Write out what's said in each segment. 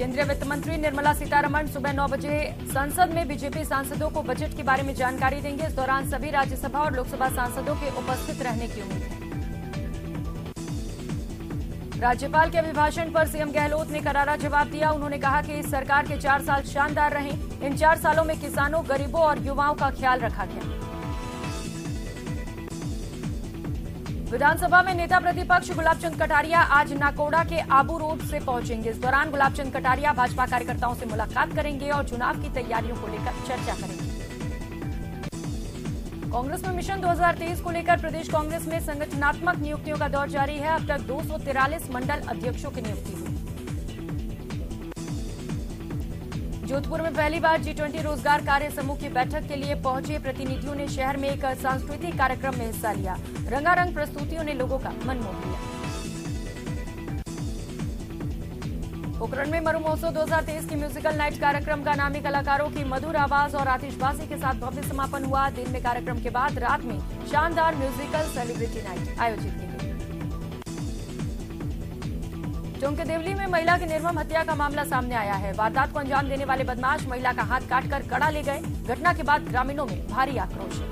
केंद्रीय वित्त मंत्री निर्मला सीतारमण सुबह 9 बजे संसद में बीजेपी सांसदों को बजट के बारे में जानकारी देंगे। इस दौरान सभी राज्यसभा और लोकसभा सांसदों के उपस्थित रहने की उम्मीद है। राज्यपाल के अभिभाषण पर सीएम गहलोत ने करारा जवाब दिया। उन्होंने कहा कि इस सरकार के 4 साल शानदार रहे। इन 4 सालों में किसानों, गरीबों और युवाओं का ख्याल रखा गया। विधानसभा में नेता प्रतिपक्ष गुलाबचंद कटारिया आज नाकोड़ा के आबू रोड से पहुंचेंगे। इस दौरान गुलाबचंद कटारिया भाजपा कार्यकर्ताओं से मुलाकात करेंगे और चुनाव की तैयारियों को लेकर चर्चा करेंगे। कांग्रेस में मिशन 2023 को लेकर प्रदेश कांग्रेस में संगठनात्मक नियुक्तियों का दौर जारी है। अब तक 243 मंडल अध्यक्षों की नियुक्ति हुई। जोधपुर में पहली बार G20 रोजगार कार्य समूह की बैठक के लिए पहुंचे प्रतिनिधियों ने शहर में एक सांस्कृतिक कार्यक्रम में हिस्सा लिया। रंगारंग प्रस्तुतियों ने लोगों का मन मोह लिया। पोखरण में मरु महोत्सव 2023 की म्यूजिकल नाइट कार्यक्रम का नामी कलाकारों की मधुर आवाज और आतिशबाजी के साथ भव्य समापन हुआ। दिन में कार्यक्रम के बाद रात में शानदार म्यूजिकल सेलिब्रिटी नाइट आयोजित की गई। टोंक देवली में महिला की निर्मम हत्या का मामला सामने आया है। वारदात को अंजाम देने वाले बदमाश महिला का हाथ काटकर कड़ा ले गए। घटना के बाद ग्रामीणों में भारी आक्रोश है।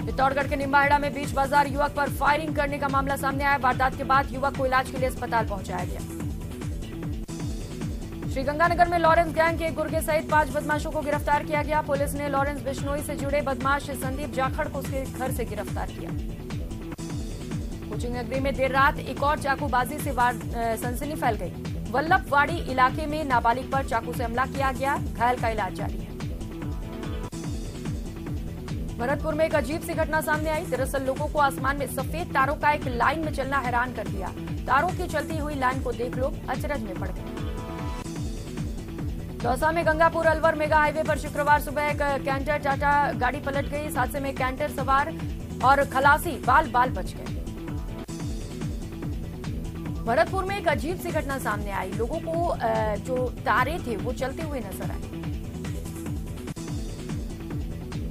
चित्तौड़गढ़ के निम्बाहेड़ा में बीच बाजार युवक पर फायरिंग करने का मामला सामने आया। वारदात के बाद युवक को इलाज के लिए अस्पताल पहुंचाया गया। श्रीगंगानगर में लॉरेंस गैंग के गुर्गे सहित 5 बदमाशों को गिरफ्तार किया गया। पुलिस ने लॉरेंस बिश्नोई से जुड़े बदमाश संदीप जाखड़ को उसके घर से गिरफ्तार किया। कोचिंग नगरी में देर रात एक और चाकूबाजी से सनसनी फैल गई। वल्लभवाड़ी इलाके में नाबालिग पर चाकू से हमला किया गया। घायल का इलाज जारी है। भरतपुर में एक अजीब सी घटना सामने आई। दरअसल लोगों को आसमान में सफेद तारों का एक लाइन में चलना हैरान कर दिया। तारों की चलती हुई लाइन को देख लोग अचरज में पड़ गए। दौसा में गंगापुर अलवर मेगा हाईवे पर शुक्रवार सुबह एक कैंटर टाटा गाड़ी पलट गई। इस हादसे में कैंटर सवार और खलासी बाल बाल बच गए। भरतपुर में एक अजीब सी घटना सामने आई। लोगों को जो तारे थे वो चलते हुए नजर आए।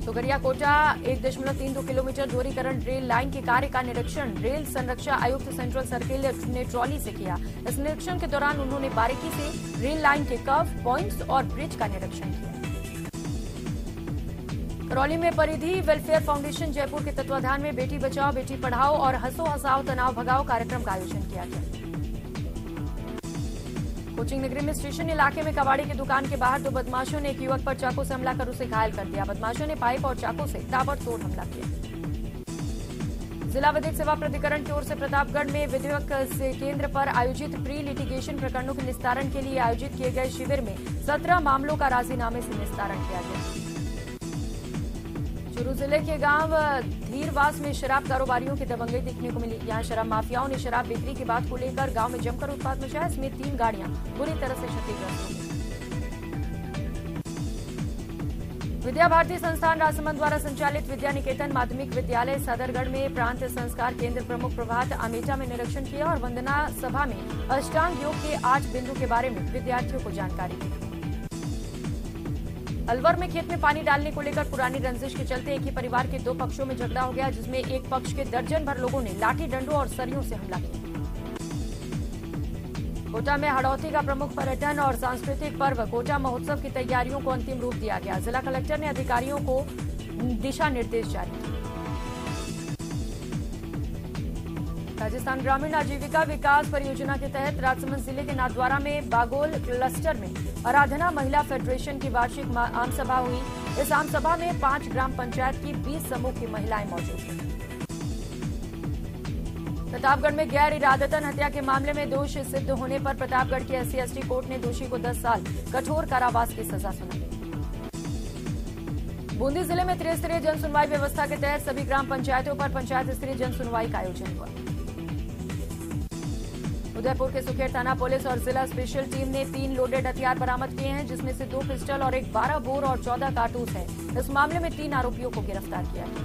सुगरिया कोटा 1.32 किलोमीटर दोहरीकरण रेल लाइन के कार्य का निरीक्षण रेल संरक्षा आयुक्त सेंट्रल सर्किल ने ट्रॉली से किया। इस निरीक्षण के दौरान उन्होंने बारीकी से रेल लाइन के कर्व, पॉइंट्स और ब्रिज का निरीक्षण किया। करौली में परिधि वेलफेयर फाउंडेशन जयपुर के तत्वाधान में बेटी बचाओ बेटी पढ़ाओ और हंसो हंसाओ तनाव भगाओ कार्यक्रम का आयोजन किया गया। कोचिंग नगरी में स्टेशन इलाके में कबाड़ी की दुकान के बाहर 2 बदमाशों ने एक युवक पर चाकू से हमला कर उसे घायल कर दिया। बदमाशों ने पाइप और चाकू से ताबड़तोड़ हमला किया। जिला विधिक सेवा प्राधिकरण की ओर से प्रतापगढ़ में विधेयक से केंद्र पर आयोजित प्री लिटिगेशन प्रकरणों के निस्तारण के लिए आयोजित किए गए शिविर में 17 मामलों का राजीनामे से निस्तारण किया गया। चूरू जिले के गांव धीरवास में शराब कारोबारियों की दबंगई देखने को मिली। यहां शराब माफियाओं ने शराब बिक्री की बात को लेकर गांव में जमकर उत्पात मचाया। इसमें 3 गाड़ियां बुरी तरह से क्षतिग्रस्त हो गई। विद्या भारती संस्थान राजसमंद द्वारा संचालित विद्या निकेतन माध्यमिक विद्यालय सदरगढ़ में प्रांत संस्कार केंद्र प्रमुख प्रभात आमेटा में निरीक्षण किया और वंदना सभा में अष्टांग योग के 8 बिंदु के बारे में विद्यार्थियों को जानकारी दी। अलवर में खेत में पानी डालने को लेकर पुरानी रंजिश के चलते एक ही परिवार के 2 पक्षों में झगड़ा हो गया, जिसमें एक पक्ष के दर्जन भर लोगों ने लाठी डंडों और सरियों से हमला किया। कोटा में हड़ौती का प्रमुख पर्यटन और सांस्कृतिक पर्व कोटा महोत्सव की तैयारियों को अंतिम रूप दिया गया। जिला कलेक्टर ने अधिकारियों को दिशा निर्देश जारी किए। राजस्थान ग्रामीण आजीविका विकास परियोजना के तहत राजसमंद जिले के नाथद्वारा में बागोल क्लस्टर में आराधना महिला फेडरेशन की वार्षिक आम सभा हुई। इस आम सभा में 5 ग्राम पंचायत की 20 समूह की महिलाएं मौजूद थीं। प्रतापगढ़ में गैर इरादतन हत्या के मामले में दोष सिद्ध होने पर प्रतापगढ़ की SC/ST कोर्ट ने दोषी को 10 साल कठोर कारावास की सजा सुनाई। बूंदी जिले में त्रिस्तरीय जन सुनवाई व्यवस्था के तहत सभी ग्राम पंचायतों पर पंचायत स्तरीय जन सुनवाई का आयोजन हुआ। उदयपुर के सुखेर थाना पुलिस और जिला स्पेशल टीम ने 3 लोडेड हथियार बरामद किए हैं, जिसमें से 2 पिस्टल और एक 12 बोर और 14 कारतूस है। इस मामले में 3 आरोपियों को गिरफ्तार किया गया।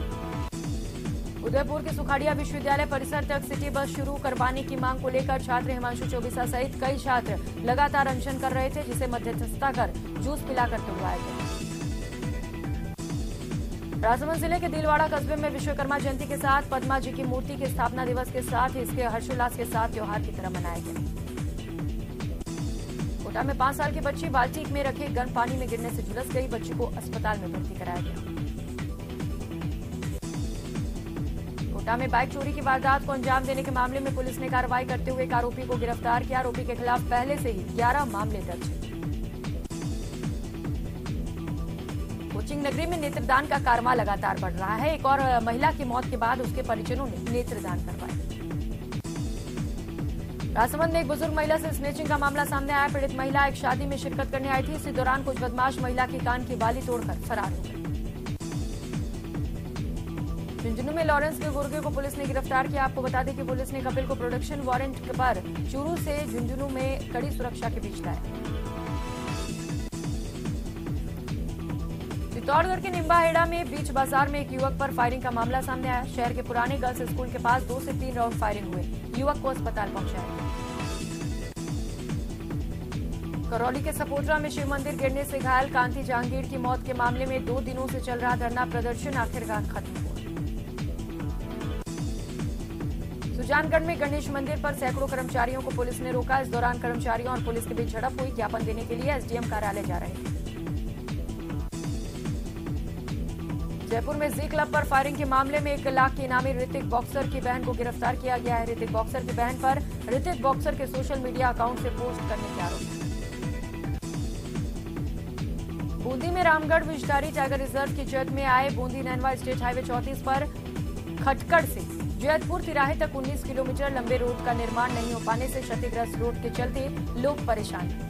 उदयपुर के सुखाड़िया विश्वविद्यालय परिसर तक सिटी बस शुरू करवाने की मांग को लेकर छात्र हिमांशु चौबीसा सहित कई छात्र लगातार अनशन कर रहे थे, जिसे मध्यस्थता कर जूस पिलाकर तुड़वाया गया। राजसमंद जिले के दिलवाड़ा कस्बे में विश्वकर्मा जयंती के साथ पद्मा जी की मूर्ति के स्थापना दिवस के साथ इसके हर्षोल्लास के साथ त्योहार की तरह मनाया गया। कोटा में 5 साल की बच्ची बाल्टी में रखे गर्म पानी में गिरने से झुलस गई। बच्ची को अस्पताल में भर्ती कराया गया। कोटा में बाइक चोरी की वारदात को अंजाम देने के मामले में पुलिस ने कार्रवाई करते हुए एक आरोपी को गिरफ्तार किया। आरोपी के खिलाफ पहले से ही 11 मामले दर्ज हैं। कोचिंग नगरी में नेत्रदान का कारवां लगातार बढ़ रहा है। एक और महिला की मौत के बाद उसके परिजनों ने नेत्रदान करवाया। राजसमंद में एक बुजुर्ग महिला से स्नेचिंग का मामला सामने आया। पीड़ित महिला एक शादी में शिरकत करने आई थी। इसी दौरान कुछ बदमाश महिला की कान की बाली तोड़कर फरार हो गए। झुंझुनू में लॉरेंस के गुर्गे को पुलिस ने गिरफ्तार किया। आपको बता दें कि पुलिस ने कपिल को प्रोडक्शन वारंट पर चूरू से झुंझुनू में कड़ी सुरक्षा के बीच लाया। चित्तौड़गढ़ के निम्बाहेड़ा में बीच बाजार में एक युवक पर फायरिंग का मामला सामने आया। शहर के पुराने गर्ल्स स्कूल के पास 2 से 3 राउंड फायरिंग हुए। युवक को अस्पताल पहुंचाया गया। करौली के सपोटरा में शिव मंदिर गिरने से घायल कांति जहांगीर की मौत के मामले में 2 दिनों से चल रहा धरना प्रदर्शन आखिरकार खत्म हुआ। सुजानगढ़ में गणेश मंदिर पर सैकड़ों कर्मचारियों को पुलिस ने रोका। इस दौरान कर्मचारियों और पुलिस के बीच झड़प हुई। ज्ञापन देने के लिए एसडीएम कार्यालय जा रहे थे। जयपुर में जी क्लब पर फायरिंग के मामले में 1 लाख के इनामी ऋतिक बॉक्सर की बहन को गिरफ्तार किया गया है। ऋतिक बॉक्सर की बहन पर ऋतिक बॉक्सर के सोशल मीडिया अकाउंट से पोस्ट करने के आरोप है। बूंदी में रामगढ़ विषधारी टाइगर रिजर्व की जद में आए बूंदी नैनवा स्टेट हाईवे 34 पर खटकड़ से जैतपुर तिराहे तक 19 किलोमीटर लंबे रोड का निर्माण नहीं हो पाने से क्षतिग्रस्त रोड के चलते लोग परेशान हैं।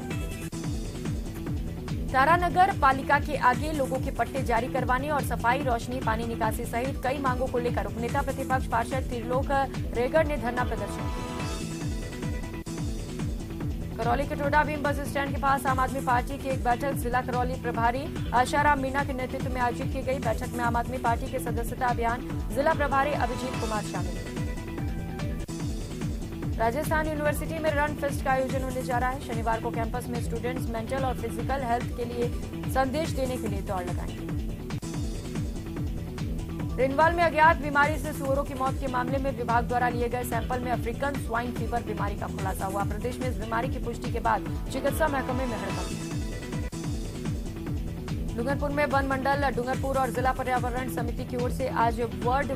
तारानगर पालिका के आगे लोगों के पट्टे जारी करवाने और सफाई, रोशनी, पानी निकासी सहित कई मांगों को लेकर उपनेता प्रतिपक्ष पार्षद त्रिलोक रेगर ने धरना प्रदर्शन किया। करौली के टोडा भीम बस स्टैंड के पास आम आदमी पार्टी की एक बैठक जिला करौली प्रभारी आशाराम मीणा के नेतृत्व में आयोजित की गई। बैठक में आम आदमी पार्टी के सदस्यता अभियान जिला प्रभारी अभिजीत कुमार शामिल हुए। राजस्थान यूनिवर्सिटी में रन फेस्ट का आयोजन होने जा रहा है। शनिवार को कैंपस में स्टूडेंट्स मेंटल और फिजिकल हेल्थ के लिए संदेश देने के लिए दौड़ लगाएंगे। रिनवाल में अज्ञात बीमारी से सुअरों की मौत के मामले में विभाग द्वारा लिए गए सैंपल में अफ्रीकन स्वाइन फीवर बीमारी का खुलासा हुआ। प्रदेश में इस बीमारी की पुष्टि के बाद चिकित्सा महकमे में हड़कंप है। डूंगरपुर में वन मंडल डूंगरपुर और जिला पर्यावरण समिति की ओर से आज वर्ल्ड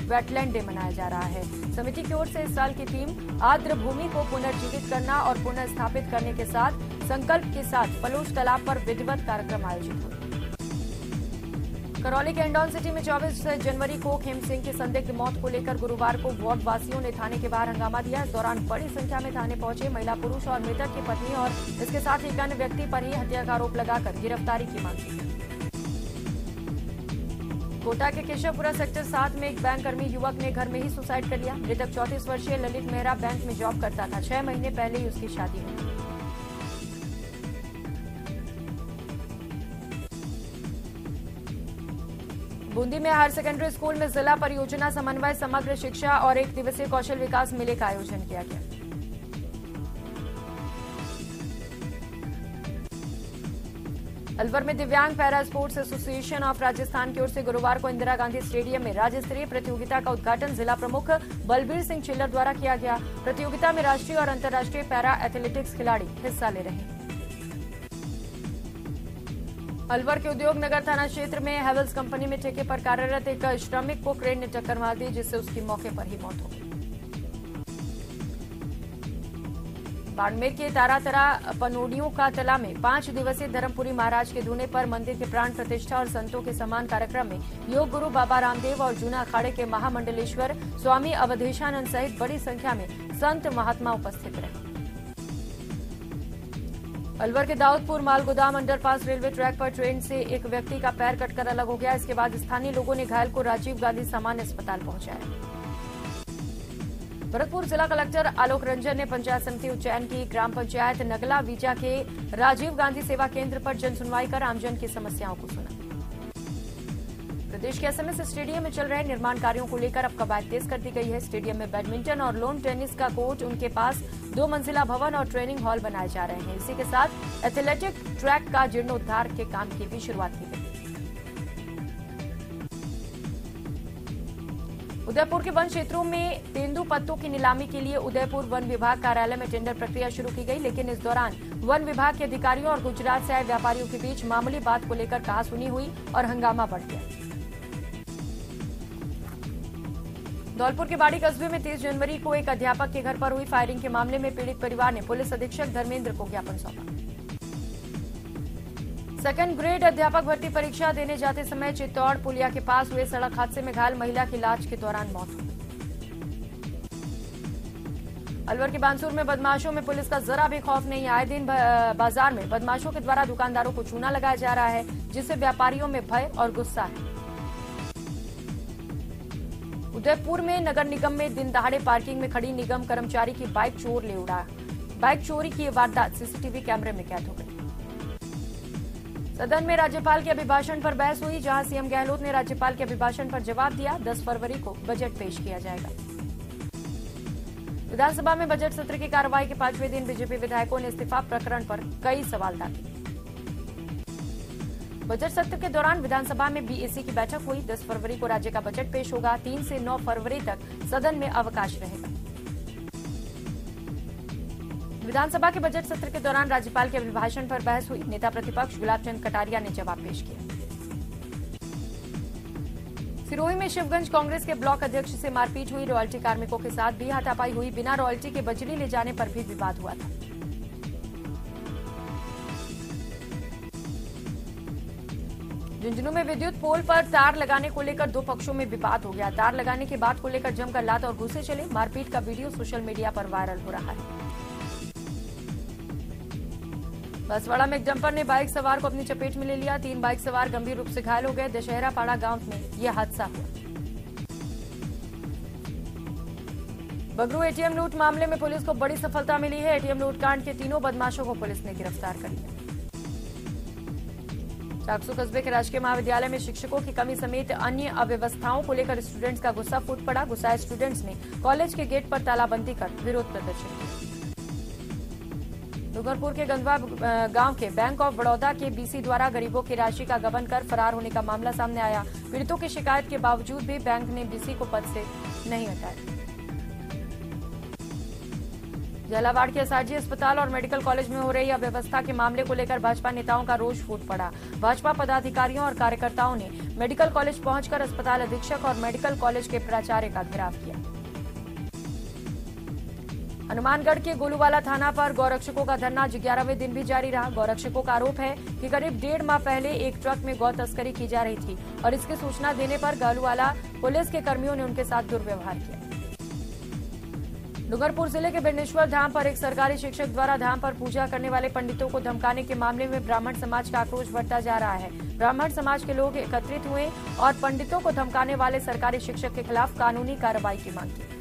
वेटलैंड डे मनाया जा रहा है। समिति की ओर से इस साल की थीम आर्द्र भूमि को पुनर्जीवित करना और पुनर्स्थापित करने के साथ संकल्प के साथ फलूस तालाब पर विधिवत कार्यक्रम आयोजित हुए। करौली के इंडौन सिटी में 24 जनवरी को खेम सिंह की संदिग्ध मौत को लेकर गुरुवार को वार्ड वासियों ने थाने के बाहर हंगामा दिया। इस दौरान बड़ी संख्या में थाने पहुंचे महिला पुरुष और मृतक की पत्नी और इसके साथ एक अन्य व्यक्ति पर ही हत्या का आरोप लगाकर गिरफ्तारी की मांग की। कोटा के केशवपुरा सेक्टर 7 में एक बैंक कर्मी युवक ने घर में ही सुसाइड कर लिया। मृतक 34 वर्षीय ललित मेहरा बैंक में जॉब करता था। 6 महीने पहले ही उसकी शादी हुई। बूंदी में हायर सेकेंडरी स्कूल में जिला परियोजना समन्वय समग्र शिक्षा और 1 दिवसीय कौशल विकास मेले का आयोजन किया गया। अलवर में दिव्यांग para sports association of Rajasthan की ओर से गुरुवार को इंदिरा गांधी स्टेडियम में राज्य स्तरीय प्रतियोगिता का उद्घाटन जिला प्रमुख बलबीर सिंह चिल्लर द्वारा किया गया। प्रतियोगिता में राष्ट्रीय और अंतर्राष्ट्रीय पैरा एथलेटिक्स खिलाड़ी हिस्सा ले रहे हैं। अलवर के उद्योग नगर थाना क्षेत्र में हैवेल्स कंपनी में ठेके पर कार्यरत एक श्रमिक को क्रेन ने टक्कर मार दी, जिससे उसकी मौके पर ही मौत हो गई। बाड़मेर के तारातरा पनोडियों का तला में 5 दिवसीय धर्मपुरी महाराज के धुने पर मंदिर के प्राण प्रतिष्ठा और संतों के सम्मान कार्यक्रम में योग गुरु बाबा रामदेव और जूना अखाड़े के महामंडलेश्वर स्वामी अवधेशानंद सहित बड़ी संख्या में संत महात्मा उपस्थित रहे। अलवर के दाऊदपुर मालगोदाम अंडरपास रेलवे ट्रैक पर ट्रेन से एक व्यक्ति का पैर कटकर अलग हो गया। इसके बाद स्थानीय लोगों ने घायल को राजीव गांधी सामान्य अस्पताल पहुंचाया। भरतपुर जिला कलेक्टर आलोक रंजन ने पंचायत समिति उज्जैन की ग्राम पंचायत नगला वीजा के राजीव गांधी सेवा केंद्र पर जन सुनवाई कर आमजन की समस्याओं को सुना। प्रदेश के एसएमएस स्टेडियम में चल रहे निर्माण कार्यों को लेकर अब कवायद तेज कर दी गई है। स्टेडियम में बैडमिंटन और लोन टेनिस का कोर्ट, उनके पास 2 मंजिला भवन और ट्रेनिंग हॉल बनाए जा रहे हैं। इसी के साथ एथलेटिक ट्रैक का जीर्णोद्धार के काम की भी शुरुआत की गई। उदयपुर के वन क्षेत्रों में तेंदू पत्तों की नीलामी के लिए उदयपुर वन विभाग कार्यालय में टेंडर प्रक्रिया शुरू की गई, लेकिन इस दौरान वन विभाग के अधिकारियों और गुजरात से आए व्यापारियों के बीच मामूली बात को लेकर कहासुनी हुई और हंगामा बढ़ गया। धौलपुर के बाड़ी कस्बे में 23 जनवरी को एक अध्यापक के घर पर हुई फायरिंग के मामले में पीड़ित परिवार ने पुलिस अधीक्षक धर्मेंद्र को ज्ञापन सौंपा। सेकंड ग्रेड अध्यापक भर्ती परीक्षा देने जाते समय चित्तौड़ पुलिया के पास हुए सड़क हादसे में घायल महिला की इलाज के दौरान मौत हो गई। अलवर के बानसूर में बदमाशों में पुलिस का जरा भी खौफ नहीं। आए दिन बाजार में बदमाशों के द्वारा दुकानदारों को चूना लगाया जा रहा है, जिससे व्यापारियों में भय और गुस्सा है। उदयपुर में नगर निगम में दिन दहाड़े पार्किंग में खड़ी निगम कर्मचारी की बाइक चोर ले उड़ा। बाइक चोरी की वारदात सीसीटीवी कैमरे में कैद हो गई। सदन में राज्यपाल के अभिभाषण पर बहस हुई, जहां सीएम गहलोत ने राज्यपाल के अभिभाषण पर जवाब दिया। 10 फरवरी को बजट पेश किया जाएगा। विधानसभा में बजट सत्र की कार्रवाई के 5वें दिन बीजेपी विधायकों ने इस्तीफा प्रकरण पर कई सवाल दागे। बजट सत्र के दौरान विधानसभा में बीएसी की बैठक हुई। 10 फरवरी को राज्य का बजट पेश होगा। 3 से 9 फरवरी तक सदन में अवकाश रहेगा। विधानसभा के बजट सत्र के दौरान राज्यपाल के अभिभाषण पर बहस हुई। नेता प्रतिपक्ष गुलाब चंद कटारिया ने जवाब पेश किया। सिरोही में शिवगंज कांग्रेस के ब्लॉक अध्यक्ष से मारपीट हुई। रॉयल्टी कार्मिकों के साथ भी हाथापाई हुई। बिना रॉयल्टी के बजरी ले जाने पर भी विवाद हुआ था। झुंझुनू में विद्युत पोल पर तार लगाने को लेकर 2 पक्षों में विवाद हो गया। तार लगाने की बात को लेकर जमकर लात और घूंसे चले। मारपीट का वीडियो सोशल मीडिया पर वायरल हो रहा है। बसवाड़ा में एक डंपर ने बाइक सवार को अपनी चपेट में ले लिया। 3 बाइक सवार गंभीर रूप से घायल हो गए। दशहरा पाड़ा गांव में यह हादसा हुआ। बगरू एटीएम लूट मामले में पुलिस को बड़ी सफलता मिली है। एटीएम लूटकांड के 3 बदमाशों को पुलिस ने गिरफ्तार कर लिया। चाकसू कस्बे के राजकीय महाविद्यालय में शिक्षकों की कमी समेत अन्य अव्यवस्थाओं को लेकर स्टूडेंट्स का गुस्सा फूट पड़ा। गुस्साए स्टूडेंट्स ने कॉलेज के गेट पर तालाबंदी कर विरोध प्रदर्शन किया। डूंगरपुर के गंदवा गांव के बैंक ऑफ बड़ौदा के बीसी द्वारा गरीबों की राशि का गबन कर फरार होने का मामला सामने आया। पीड़ितों की शिकायत के बावजूद भी बैंक ने बीसी को पद से नहीं हटाया। झालावाड़ के एसआरजी अस्पताल और मेडिकल कॉलेज में हो रही अव्यवस्था के मामले को लेकर भाजपा नेताओं का रोष फूट पड़ा। भाजपा पदाधिकारियों और कार्यकर्ताओं ने मेडिकल कॉलेज पहुंचकर अस्पताल अधीक्षक और मेडिकल कॉलेज के प्राचार्य का घेराव किया। हनुमानगढ़ के गोलूवाला थाना पर गौरक्षकों का धरना 11वें दिन भी जारी रहा। गौरक्षकों का आरोप है कि करीब 1.5 माह पहले एक ट्रक में गौ तस्करी की जा रही थी और इसकी सूचना देने पर गोलूवाला पुलिस के कर्मियों ने उनके साथ दुर्व्यवहार किया। डूंगरपुर जिले के बेनेश्वर धाम पर एक सरकारी शिक्षक द्वारा धाम पर पूजा करने वाले पंडितों को धमकाने के मामले में ब्राह्मण समाज का आक्रोश बढ़ता जा रहा है। ब्राह्मण समाज के लोग एकत्रित हुए और पंडितों को धमकाने वाले सरकारी शिक्षक के खिलाफ कानूनी कार्रवाई की मांग की।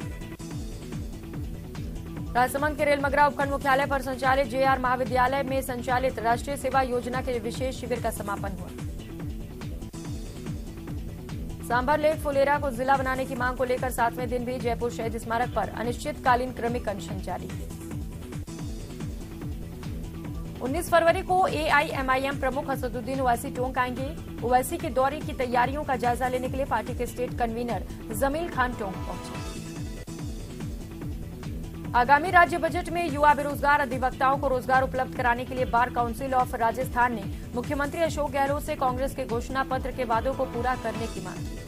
राजसमंद के रेलमगरा उपखंड मुख्यालय पर संचालित जेआर महाविद्यालय में संचालित राष्ट्रीय सेवा योजना के विशेष शिविर का समापन हुआ। सांभर लेक फुलेरा को जिला बनाने की मांग को लेकर 7वें दिन भी जयपुर शहीद स्मारक पर अनिश्चितकालीन क्रमिक अनशन जारी। 19 फरवरी को एआईएमआईएम प्रमुख असदुद्दीन ओवैसी टोंक आएंगे। ओवैसी के दौरे की तैयारियों का जायजा लेने के लिए पार्टी के स्टेट कन्वीनर जमील खान टोंक पहुंचे। आगामी राज्य बजट में युवा बेरोजगार अधिवक्ताओं को रोजगार उपलब्ध कराने के लिए बार काउंसिल ऑफ राजस्थान ने मुख्यमंत्री अशोक गहलोत से कांग्रेस के घोषणा पत्र के वादों को पूरा करने की मांग की।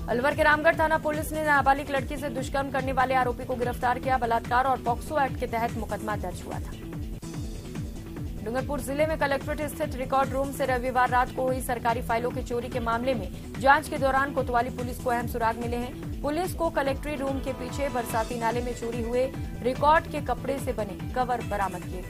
अलवर के रामगढ़ थाना पुलिस ने नाबालिग लड़की से दुष्कर्म करने वाले आरोपी को गिरफ्तार किया। बलात्कार और पॉक्सो एक्ट के तहत मुकदमा दर्ज हुआ था। डूंगरपुर जिले में कलेक्ट्रेट स्थित रिकॉर्ड रूम से रविवार रात को हुई सरकारी फाइलों की चोरी के मामले में जांच के दौरान कोतवाली पुलिस को अहम सुराग मिले हैं। पुलिस को कलेक्ट्रेट रूम के पीछे बरसाती नाले में चोरी हुए रिकॉर्ड के कपड़े से बने कवर बरामद किए।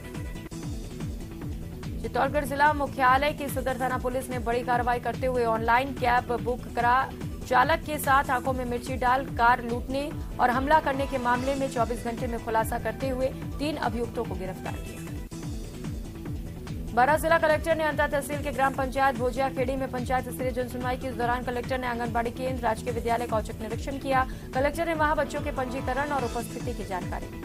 चित्तौड़गढ़ जिला मुख्यालय की सदर थाना पुलिस ने बड़ी कार्रवाई करते हुए ऑनलाइन कैब बुक करा चालक के साथ आंखों में मिर्ची डाल कार लूटने और हमला करने के मामले में 24 घंटे में खुलासा करते हुए 3 अभियुक्तों को गिरफ्तार किया। बारां जिला कलेक्टर ने अंता तहसील के ग्राम पंचायत भोजिया खेड़ी में पंचायत स्तरीय जनसुनवाई की। इस दौरान कलेक्टर ने आंगनबाड़ी केंद्र राजकीय विद्यालय का औचक निरीक्षण किया। कलेक्टर ने वहां बच्चों के पंजीकरण और उपस्थिति की जानकारी दी।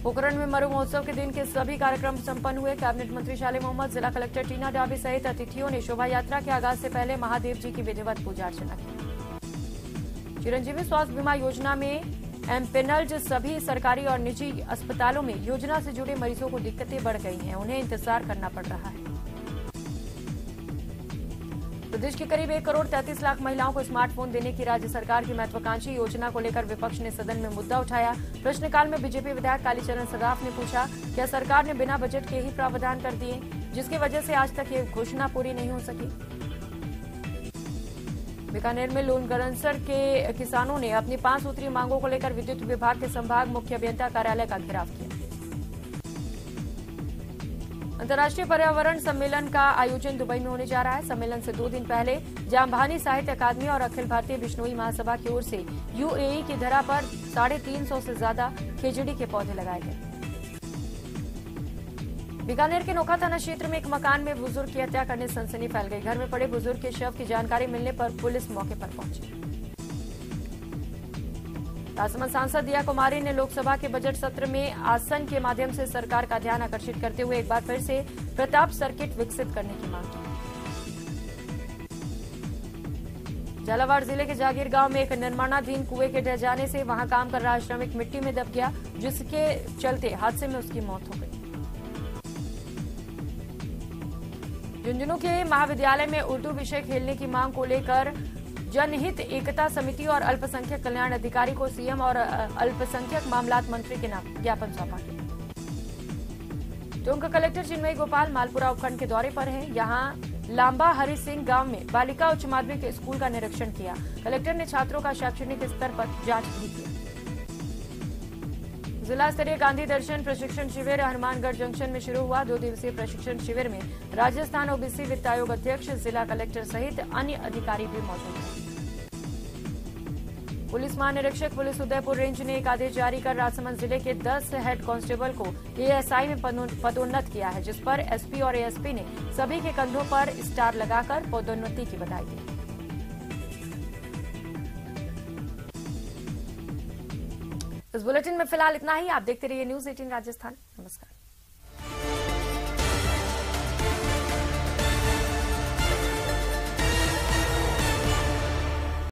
पोखरण में मरु महोत्सव के दिन के सभी कार्यक्रम संपन्न हुए। कैबिनेट मंत्री शाले मोहम्मद, जिला कलेक्टर टीना डाबी सहित अतिथियों ने शोभा यात्रा के आगाज से पहले महादेव जी की विधिवत पूजा अर्चना की। चिरंजीवी स्वास्थ्य बीमा योजना में एमपेनल्ड सभी सरकारी और निजी अस्पतालों में योजना से जुड़े मरीजों को दिक्कतें बढ़ गई हैं, उन्हें इंतजार करना पड़ रहा है। प्रदेश की करीब 1 करोड़ 33 लाख महिलाओं को स्मार्टफोन देने की राज्य सरकार की महत्वाकांक्षी योजना को लेकर विपक्ष ने सदन में मुद्दा उठाया। प्रश्नकाल में बीजेपी विधायक कालीचरण सराफ ने पूछा, क्या सरकार ने बिना बजट के ही प्रावधान कर दिए, जिसकी वजह से आज तक ये घोषणा पूरी नहीं हो सकी। बीकानेर में लोनगरंसर के किसानों ने अपनी 5 सूत्रीय मांगों को लेकर विद्युत विभाग के संभाग मुख्य अभियंता कार्यालय का घेराव किया। अंतर्राष्ट्रीय पर्यावरण सम्मेलन का आयोजन दुबई में होने जा रहा है। सम्मेलन से 2 दिन पहले जामभानी साहित्य अकादमी और अखिल भारतीय बिश्नोई महासभा की ओर से यूएई की धरा पर 350 से ज्यादा खेजड़ी के पौधे लगाए गए। बीकानेर के नोखा थाना क्षेत्र में एक मकान में बुजुर्ग की हत्या करने सनसनी फैल गई। घर में पड़े बुजुर्ग के शव की जानकारी मिलने पर पुलिस मौके पर पहुंची। राजसमंद सांसद दिया कुमारी ने लोकसभा के बजट सत्र में आसन के माध्यम से सरकार का ध्यान आकर्षित करते हुए एक बार फिर से प्रताप सर्किट विकसित करने की मांग की। झालावाड़ जिले के जागीर गांव में एक निर्माणाधीन कुएं के ढह जाने से वहां काम कर रहा श्रमिक मिट्टी में दब गया, जिसके चलते हादसे में उसकी मौत हो गई। झुंझुनू के महाविद्यालय में उर्दू विषय खेलने की मांग को लेकर जनहित एकता समिति और अल्पसंख्यक कल्याण अधिकारी को सीएम और अल्पसंख्यक मामलात मंत्री के नाम ज्ञापन सौंपा गया। टोंक कलेक्टर चिन्मयी गोपाल मालपुरा उपखंड के दौरे पर हैं। यहां लांबा हरि सिंह गांव में बालिका उच्च माध्यमिक स्कूल का निरीक्षण किया। कलेक्टर ने छात्रों का शैक्षणिक स्तर पर जांच भी की। जिला स्तरीय गांधी दर्शन प्रशिक्षण शिविर हनुमानगढ़ जंक्शन में शुरू हुआ। 2 दिवसीय प्रशिक्षण शिविर में राजस्थान ओबीसी वित्त आयोग अध्यक्ष, जिला कलेक्टर सहित अन्य अधिकारी भी मौजूद हैं। पुलिस महानिरीक्षक पुलिस उदयपुर रेंज ने एक आदेश जारी कर राजसमंद जिले के 10 हेड कांस्टेबल को एएसआई में पदोन्नत किया है, जिस पर एसपी और एएसपी ने सभी के कंधों पर स्टार लगाकर पदोन्नति की बधाई दी। इस बुलेटिन में फिलहाल इतना ही। आप देखते रहिए न्यूज़ 18 राजस्थान। नमस्कार।